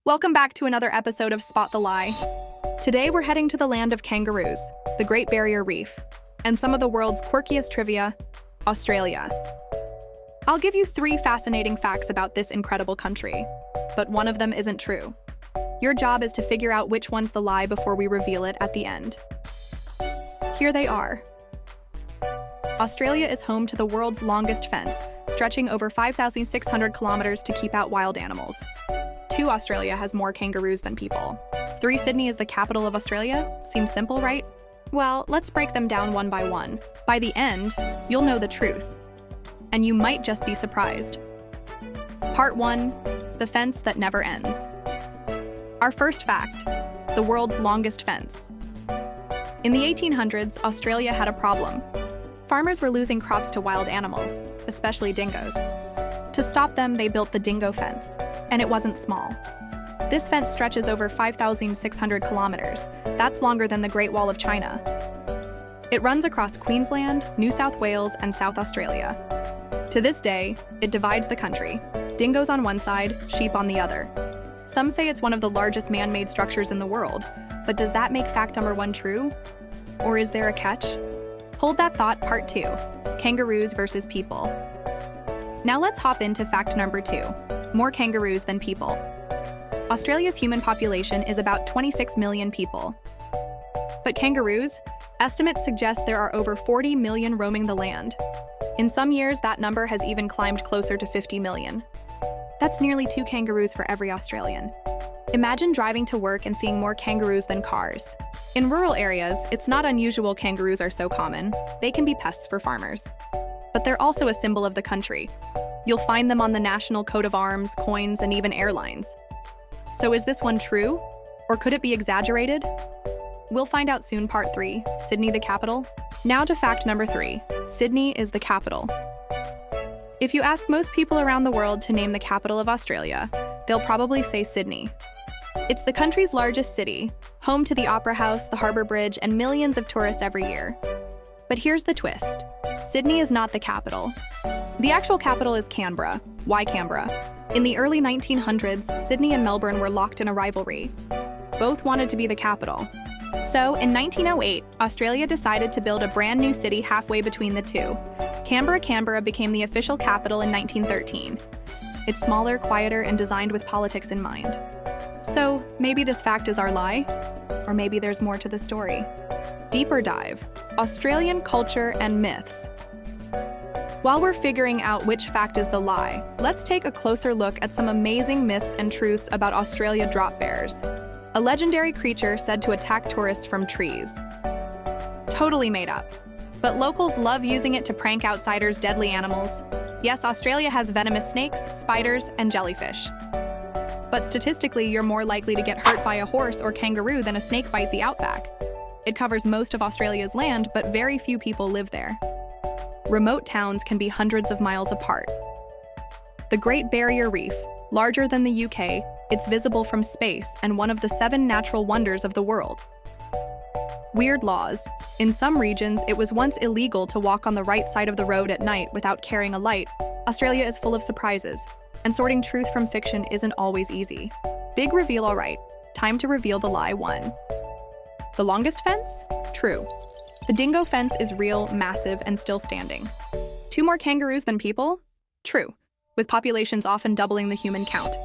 Welcome back to another episode of Spot the Lie. Today we're heading to the land of kangaroos, the Great Barrier Reef, and some of the world's quirkiest trivia, Australia. I'll give you 3 fascinating facts about this incredible country, but one of them isn't true. Your job is to figure out which one's the lie before we reveal it at the end. Here they are. Australia is home to the world's longest fence, stretching over 5,600 kilometers to keep out wild animals. 2, Australia has more kangaroos than people. 3, Sydney is the capital of Australia. Seems simple, right? Well, let's break them down one by one. By the end, you'll know the truth. And you might just be surprised. Part 1, the fence that never ends. Our first fact, the world's longest fence. In the 1800s, Australia had a problem. Farmers were losing crops to wild animals, especially dingoes. To stop them, they built the dingo fence, and it wasn't small. This fence stretches over 5,600 kilometers. That's longer than the Great Wall of China. It runs across Queensland, New South Wales, and South Australia. To this day, it divides the country. Dingoes on one side, sheep on the other. Some say it's one of the largest man-made structures in the world, but does that make fact number 1 true? Or is there a catch? Hold that thought, part 2, kangaroos versus people. Now let's hop into fact number 2, more kangaroos than people. Australia's human population is about 26 million people. But kangaroos? Estimates suggest there are over 40 million roaming the land. In some years, that number has even climbed closer to 50 million. That's nearly 2 kangaroos for every Australian. Imagine driving to work and seeing more kangaroos than cars. In rural areas, it's not unusual kangaroos are so common. They can be pests for farmers. But they're also a symbol of the country. You'll find them on the national coat of arms, coins, and even airlines. So is this one true? Or could it be exaggerated? We'll find out soon, part 3, Sydney the capital. Now to fact number 3, Sydney is the capital. If you ask most people around the world to name the capital of Australia, they'll probably say Sydney. It's the country's largest city, home to the Opera House, the Harbour Bridge, and millions of tourists every year. But here's the twist. Sydney is not the capital. The actual capital is Canberra. Why Canberra? In the early 1900s, Sydney and Melbourne were locked in a rivalry. Both wanted to be the capital. So, in 1908, Australia decided to build a brand new city halfway between the two. Canberra became the official capital in 1913. It's smaller, quieter, and designed with politics in mind. So, maybe this fact is our lie? Or maybe there's more to the story. Deeper dive, Australian culture and myths. While we're figuring out which fact is the lie, let's take a closer look at some amazing myths and truths about Australia drop bears, a legendary creature said to attack tourists from trees. Totally made up. But locals love using it to prank outsiders' deadly animals. Yes, Australia has venomous snakes, spiders, and jellyfish. But statistically, you're more likely to get hurt by a horse or kangaroo than a snake bite the outback. It covers most of Australia's land, but very few people live there. Remote towns can be hundreds of miles apart. The Great Barrier Reef, larger than the UK, it's visible from space and one of the 7 natural wonders of the world. Weird laws. In some regions, it was once illegal to walk on the right side of the road at night without carrying a light. Australia is full of surprises, and sorting truth from fiction isn't always easy. Big reveal, all right. Time to reveal the lie 1. The longest fence? True. The dingo fence is real, massive, and still standing. 2 more kangaroos than people? True, with populations often doubling the human count.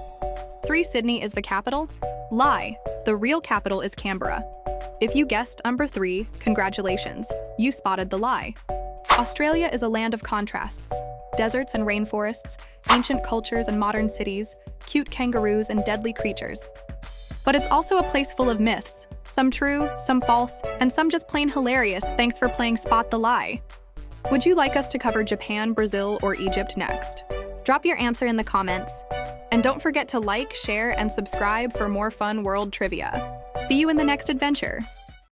3, Sydney is the capital? Lie. The real capital is Canberra. If you guessed number 3, congratulations, you spotted the lie. Australia is a land of contrasts. Deserts and rainforests, ancient cultures and modern cities, cute kangaroos and deadly creatures. But it's also a place full of myths, some true, some false, and some just plain hilarious. Thanks for playing Spot the Lie. Would you like us to cover Japan, Brazil, or Egypt next? Drop your answer in the comments. And don't forget to like, share, and subscribe for more fun world trivia. See you in the next adventure.